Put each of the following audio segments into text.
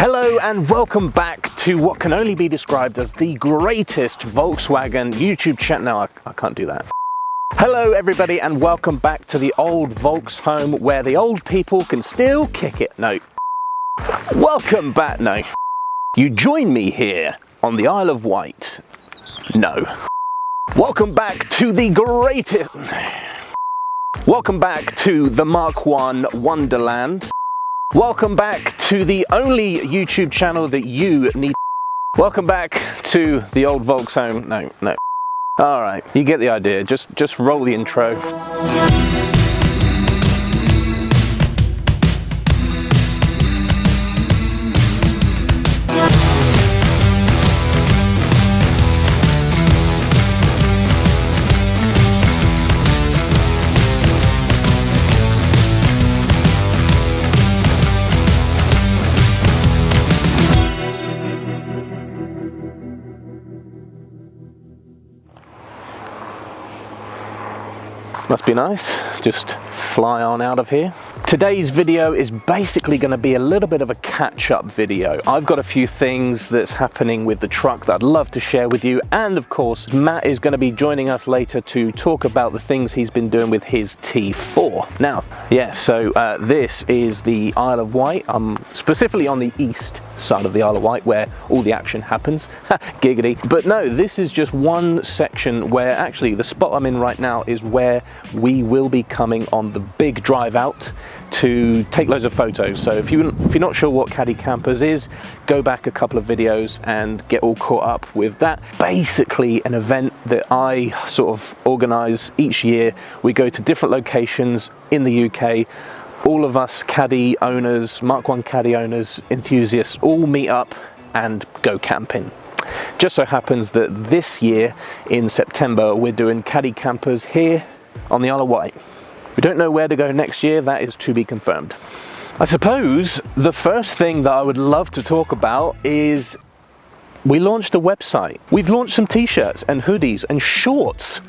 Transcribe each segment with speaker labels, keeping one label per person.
Speaker 1: Hello and welcome back to what can only be described as the greatest Volkswagen YouTube channel. No, I can't do that. Hello everybody and welcome back to the old Volks home where the old people can still kick it. No. Welcome back. No. You join me here on the Isle of Wight. No. Welcome back to the greatest... Welcome back to the Mark 1 Wonderland. Welcome back to the only YouTube channel that you need. Welcome back to the old Volks home. No. All right, you get the idea. Just roll the intro. Must be nice, just fly on out of here. Today's video is basically going to be a little bit of a catch-up video. I've got a few things that's happening with the truck that I'd love to share with you, and of course Matt is going to be joining us later to talk about the things he's been doing with his T4. Now, yeah, so this is the Isle of Wight. I'm specifically on the east side of the Isle of Wight where all the action happens. Giggity. But no, this is just one section where actually the spot I'm in right now is where we will be coming on the big drive out to take loads of photos. So if you're not sure what Caddy Campers is, go back a couple of videos and get all caught up with that. Basically an event that I sort of organize each year. We go to different locations in the UK. All of us Caddy owners, Mark 1 Caddy owners, enthusiasts, all meet up and go camping. Just so happens that this year in September we're doing Caddy Campers here on the Isle of Wight. We don't know where to go next year, that is to be confirmed. I suppose the first thing that I would love to talk about is we launched a website. We've launched some t-shirts and hoodies and shorts.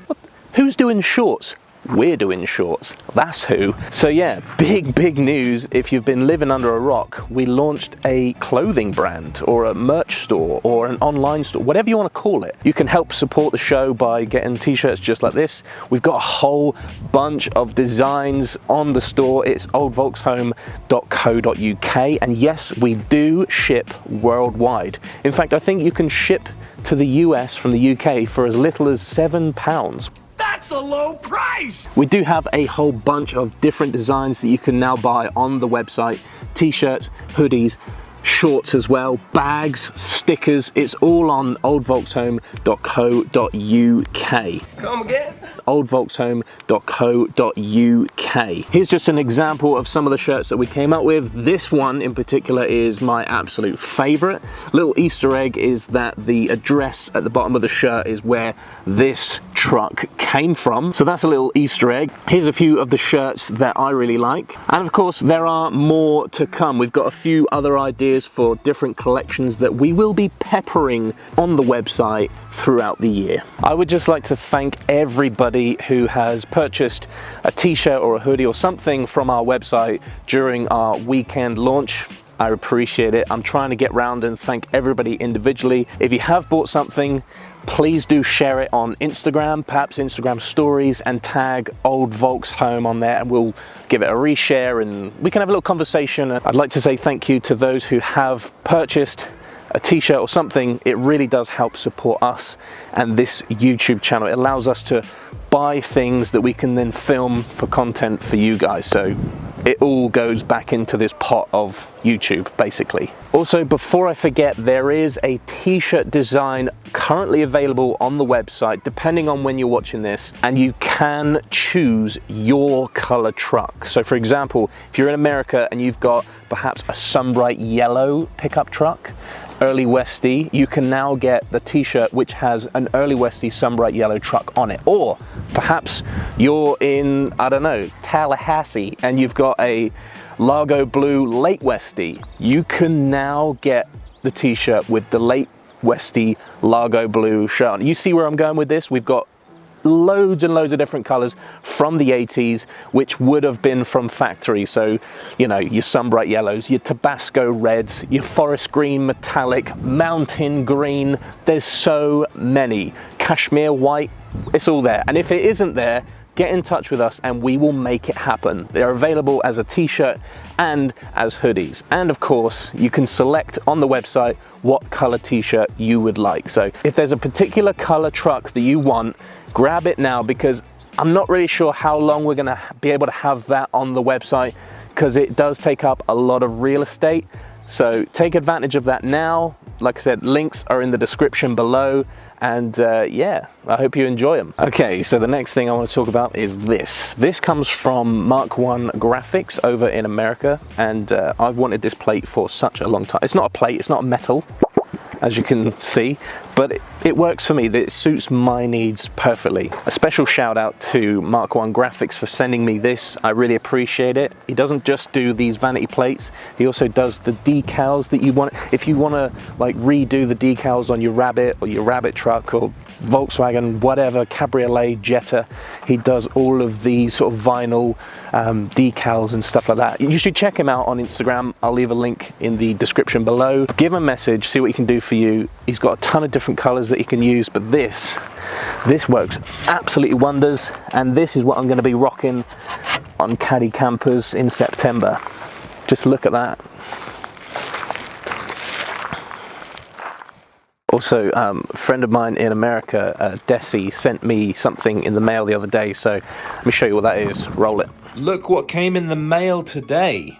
Speaker 1: Who's doing shorts? We're doing shorts, that's who. So yeah, big news. If you've been living under a rock, we launched a clothing brand or a merch store or an online store, whatever you want to call it. You can help support the show by getting t-shirts just like this. We've got a whole bunch of designs on the store. It's oldvolkssupply.co.uk, and yes, we do ship worldwide. In fact, I think you can ship to the US from the UK for as little as £7.
Speaker 2: That's a low price!
Speaker 1: We do have a whole bunch of different designs that you can now buy on the website. T-shirts, hoodies, shorts as well, bags, stickers. It's all on oldvolkssupply.co.uk.
Speaker 2: Come again?
Speaker 1: oldvolkssupply.co.uk. Here's just an example of some of the shirts that we came up with. This one in particular is my absolute favorite. Little Easter egg is that the address at the bottom of the shirt is where this truck came from. So that's a little Easter egg. Here's a few of the shirts that I really like. And of course, there are more to come. We've got a few other ideas for different collections that we will be peppering on the website throughout the year. I would just like to thank everybody who has purchased a t-shirt or a hoodie or something from our website during our weekend launch. I appreciate it. I'm trying to get round and thank everybody individually. If you have bought something, please do share it on Instagram, perhaps Instagram stories, and tag Old Volks Home on there, and we'll give it a reshare and we can have a little conversation. I'd like to say thank you to those who have purchased a t-shirt or something. It really does help support us and this YouTube channel. It allows us to buy things that we can then film for content for you guys. So it all goes back into this pot of YouTube, basically. Also, before I forget, there is a t-shirt design currently available on the website, depending on when you're watching this, and you can choose your color truck. So for example, if you're in America and you've got perhaps a sunbright yellow pickup truck, Early Westy, you can now get the t-shirt which has an Early Westy sunbright yellow truck on it. Or perhaps you're in, I don't know, Tallahassee and you've got a Largo Blue Late Westy. You can now get the t-shirt with the Late Westy Largo Blue shirt. You see where I'm going with this? We've got loads and loads of different colors from the 80s, which would have been from factory. So, you know, your sunbright yellows, your Tabasco reds, your forest green metallic, mountain green. There's so many. Cashmere white, it's all there. And if it isn't there, get in touch with us and we will make it happen. They're available as a t-shirt and as hoodies. And of course, you can select on the website what color t-shirt you would like. So if there's a particular color truck that you want, grab it now, because I'm not really sure how long we're gonna be able to have that on the website, because it does take up a lot of real estate. So take advantage of that now. Like I said, links are in the description below. And yeah, I hope you enjoy them. Okay, so the next thing I want to talk about is this. This comes from Mark 1 Graphics over in America, and I've wanted this plate for such a long time. It's not a plate, it's not a metal, as you can see, but it works for me. It suits my needs perfectly. A special shout out to Mark 1 Graphics for sending me this. I really appreciate it. He doesn't just do these vanity plates, he also does the decals that you want. If you want to like redo the decals on your Rabbit or your Rabbit truck or Volkswagen, whatever, Cabriolet, Jetta, he does all of these sort of vinyl decals and stuff like that. You should check him out on Instagram. I'll leave a link in the description below. Give him a message, see what he can do for you. He's got a ton of different colors that he can use, but this works absolutely wonders, and this is what I'm going to be rocking on Caddy campers in September. Just look at that. Also, a friend of mine in America, Desi, sent me something in the mail the other day, so let me show you what that is. Roll it. Look what came in the mail today.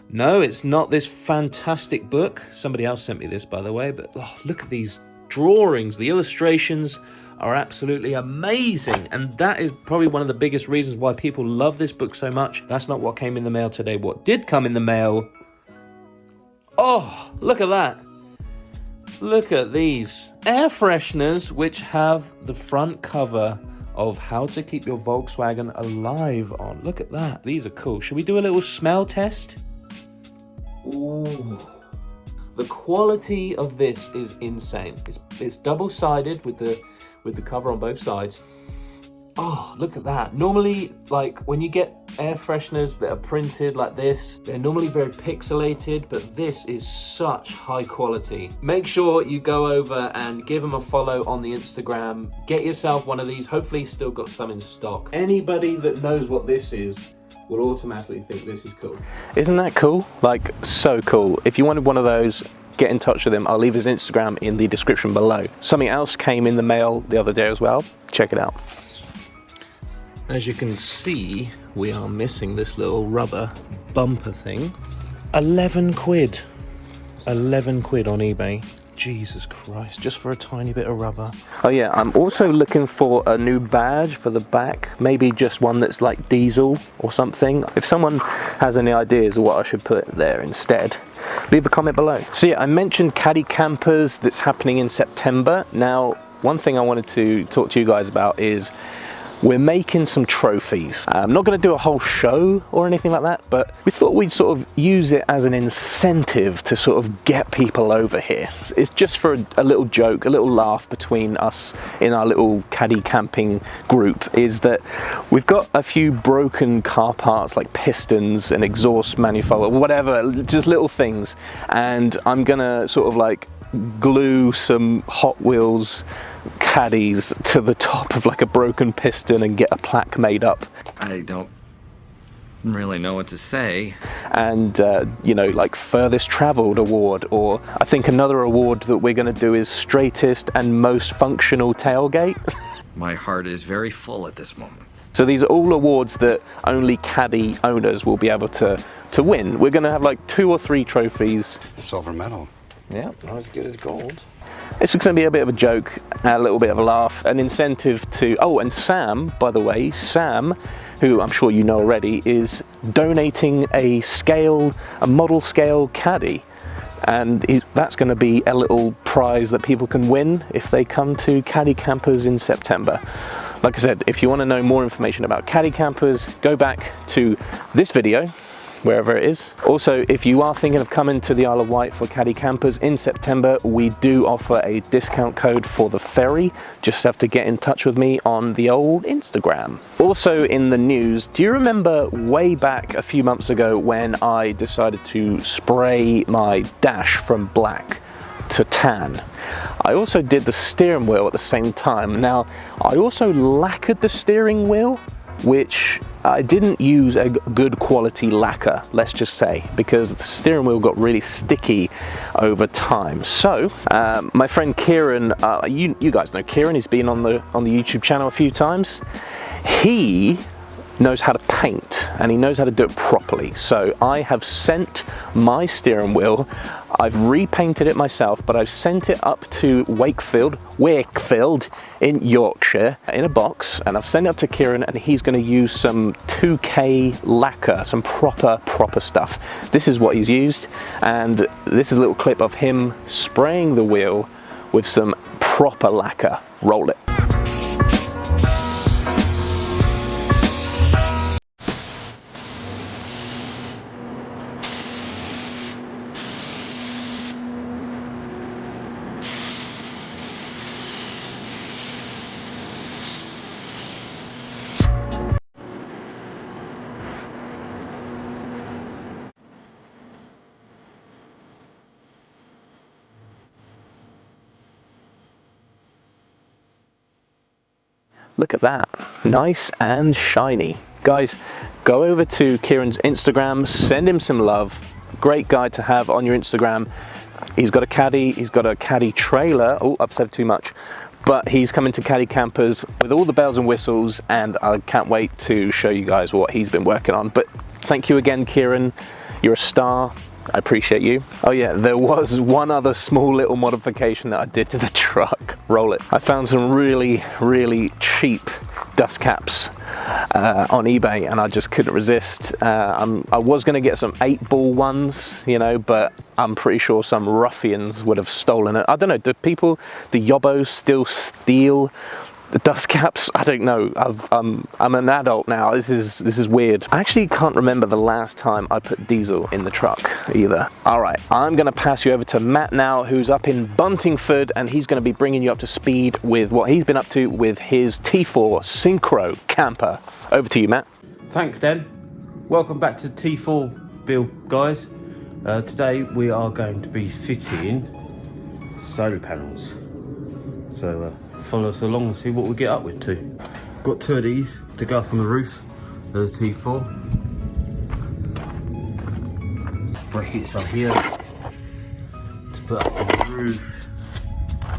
Speaker 1: No, it's not this fantastic book. Somebody else sent me this, by the way, but oh, look at these drawings. The illustrations are absolutely amazing, and that is probably one of the biggest reasons why people love this book so much. That's not what came in the mail today. What did come in the mail? Oh, look at that. Look at these air fresheners, which have the front cover of how to keep your Volkswagen alive on. Look at that. These are cool. Should we do a little smell test? Ooh. The quality of this is insane. It's double-sided with the cover on both sides. Oh, look at that. Normally, like when you get air fresheners that are printed like this, they're normally very pixelated, but this is such high quality. Make sure you go over and give them a follow on the Instagram. Get yourself one of these. Hopefully he's still got some in stock. Anybody that knows what this is will automatically think this is cool. Isn't that cool? Like, so cool. If you wanted one of those, get in touch with him. I'll leave his Instagram in the description below. Something else came in the mail the other day as well. Check it out. As you can see, we are missing this little rubber bumper thing. 11 quid. 11 quid on eBay. Jesus Christ, just for a tiny bit of rubber. Oh yeah, I'm also looking for a new badge for the back. Maybe just one that's like diesel or something. If someone has any ideas of what I should put there instead, leave a comment below. So yeah, I mentioned Caddy campers that's happening in September. Now, one thing I wanted to talk to you guys about is we're making some trophies. I'm not going to do a whole show or anything like that, but we thought we'd sort of use it as an incentive to sort of get people over here. It's just for a little joke, a little laugh between us in our little Caddy camping group, is that we've got a few broken car parts like pistons and exhaust manifold, whatever, just little things. And I'm going to sort of like glue some Hot Wheels Caddies to the top of like a broken piston and get a plaque made up.
Speaker 3: I don't really know what to say.
Speaker 1: And you know, like furthest traveled award, or I think another award that we're going to do is straightest and most functional tailgate.
Speaker 3: My heart is very full at this moment.
Speaker 1: So these are all awards that only Caddy owners will be able to win. We're going to have like 2 or 3 trophies.
Speaker 2: Silver medal.
Speaker 3: Yeah, not as good as gold.
Speaker 1: It's just going to be a bit of a joke, a little bit of a laugh, an incentive to... Oh, and Sam, by the way, Sam, who I'm sure you know already, is donating a model scale Caddy. And that's going to be a little prize that people can win if they come to Caddy Campers in September. Like I said, if you want to know more information about Caddy Campers, go back to this video wherever it is. Also, if you are thinking of coming to the Isle of Wight for Caddy campers in September, we do offer a discount code for the ferry. Just have to get in touch with me on the old Instagram. Also in the news, do you remember way back a few months ago when I decided to spray my dash from black to tan? I also did the steering wheel at the same time. Now, I also lacquered the steering wheel, which I didn't use a good quality lacquer, let's just say, because the steering wheel got really sticky over time. So my friend Kieran, you guys know Kieran, he's been on the YouTube channel a few times. He knows how to paint and he knows how to do it properly. So I have sent my steering wheel, I've repainted it myself, but I've sent it up to Wakefield in Yorkshire in a box, and I've sent it up to Kieran, and he's going to use some 2K lacquer, some proper stuff. This is what he's used, and this is a little clip of him spraying the wheel with some proper lacquer. Roll it. Look at that, nice and shiny. Guys, go over to Kieran's Instagram, send him some love. Great guy to have on your Instagram. He's got a Caddy, he's got a Caddy trailer. Oh, I've said too much. But he's coming to Caddy campers with all the bells and whistles, and I can't wait to show you guys what he's been working on. But thank you again, Kieran. You're a star. I appreciate you. Oh yeah, there was one other small little modification that I did to the truck. Roll it. I found some really cheap dust caps on eBay, and I just couldn't resist. I was going to get some 8-ball ones, you know, but I'm pretty sure some ruffians would have stolen it. I don't know, do people, the yobbos, still steal the dust caps? I don't know. I'm an adult now. This is weird. I actually can't remember the last time I put diesel in the truck either. All right, I'm gonna pass you over to Matt now, who's up in Buntingford, and he's gonna be bringing you up to speed with what he's been up to with his T4 Synchro camper. Over to you, Matt.
Speaker 4: Thanks, Dan. Welcome back to T4 build, guys. Today we are going to be fitting solar panels. So follow us along and see what we get up with too. Got 2 of these to go up on the roof of the T4. Brackets up here to put up on the roof.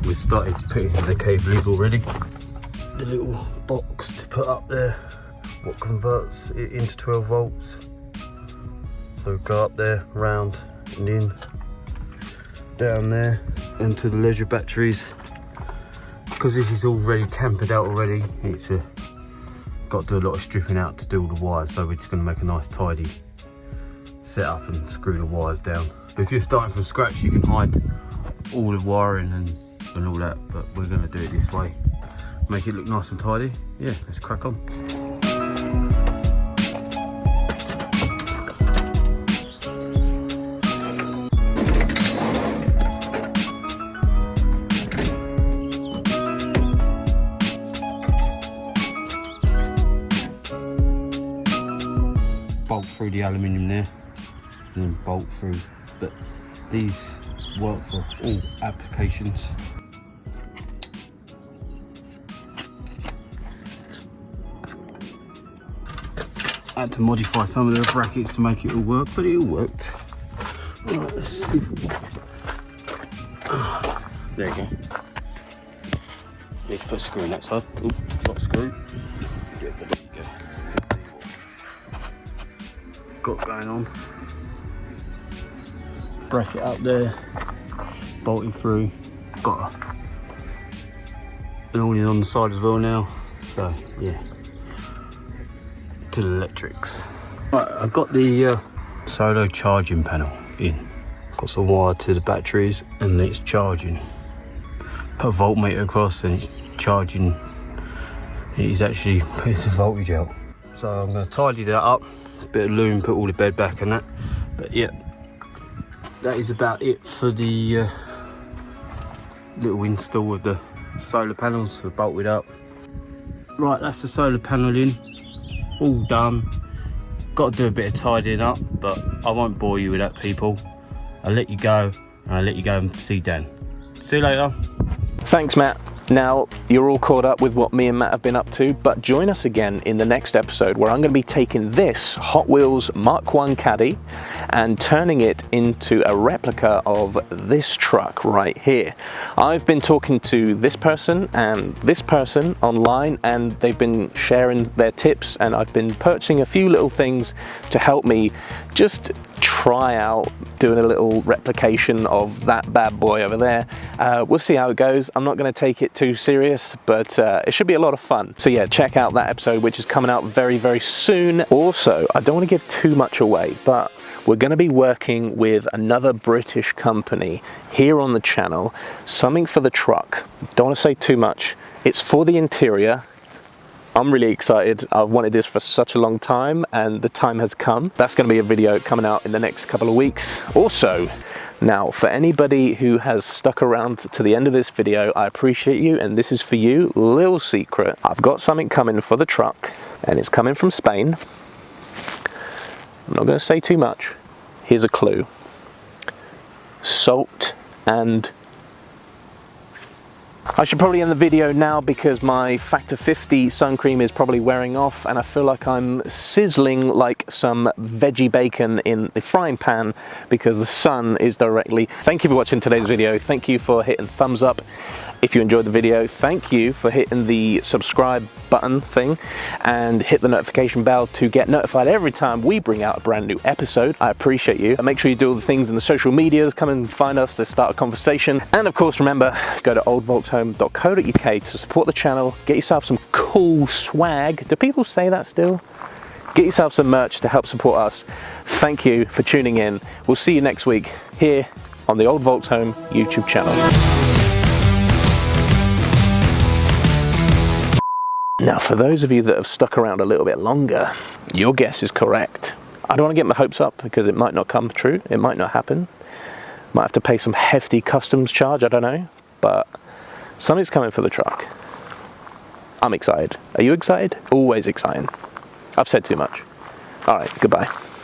Speaker 4: We started putting the cabling already. The little box to put up there, what converts it into 12 volts. So go up there, round and in, down there into the leisure batteries. Because this is already campered out already, it's got to do a lot of stripping out to do all the wires, so we're just going to make a nice tidy setup and screw the wires down. But if you're starting from scratch, you can hide all the wiring and all that, but we're going to do it this way, make it look nice and tidy. Yeah, let's crack on. Bolt through the aluminium there and then bolt through, but these work for all applications. I had to modify some of the brackets to make it all work, but it all worked. Right, let's see. There you go. Need to put a screw in that side. Oh, got a screw. Yeah, there you go. Got going on. Bracket up there, bolting through. Got an awning on the side as well now. So yeah, to the electrics. Right, I've got the solar charging panel in. Got some wire to the batteries and it's charging. Put a voltmeter across and it's charging. It is actually putting some voltage out. So I'm going to tidy that up, bit of loom, put all the bed back and that. But yeah, that is about it for the little install of the solar panels. So bolted up. Right, that's the solar panel in, all done. Got to do a bit of tidying up, but I won't bore you with that, people. I'll let you go, and I'll let you go and see Dan. See you later.
Speaker 1: Thanks, Matt. Now, you're all caught up with what me and Matt have been up to, but join us again in the next episode where I'm going to be taking this Hot Wheels Mark 1 Caddy and turning it into a replica of this truck right here. I've been talking to this person and this person online, and they've been sharing their tips, and I've been purchasing a few little things to help me just try out doing a little replication of that bad boy over there. We'll see how it goes. I'm not going to take it too serious, but it should be a lot of fun. So yeah, check out that episode, which is coming out very, very soon. Also, I don't want to give too much away, but we're going to be working with another British company here on the channel, something for the truck. Don't want to say too much. It's for the interior. I'm really excited. I've wanted this for such a long time, and the time has come. That's going to be a video coming out in the next couple of weeks. Also, now for anybody who has stuck around to the end of this video, I appreciate you, and this is for you. Little secret, I've got something coming for the truck, and it's coming from Spain. I'm not going to say too much. Here's a clue. Salt and... I should probably end the video now because my Factor 50 sun cream is probably wearing off, and I feel like I'm sizzling like some veggie bacon in the frying pan because the sun is directly... Thank you for watching today's video. Thank you for hitting thumbs up if you enjoyed the video. Thank you for hitting the subscribe button thing and hit the notification bell to get notified every time we bring out a brand new episode. I appreciate you. And make sure you do all the things in the social medias. Come and find us to start a conversation. And of course, remember, go to oldvolkshome.co.uk to support the channel. Get yourself some cool swag. Do people say that still? Get yourself some merch to help support us. Thank you for tuning in. We'll see you next week here on the Old Volks Home YouTube channel. Now, for those of you that have stuck around a little bit longer, your guess is correct. I don't want to get my hopes up because it might not come true. It might not happen. Might have to pay some hefty customs charge, I don't know. But something's coming for the truck. I'm excited. Are you excited? Always exciting. I've said too much. All right, goodbye.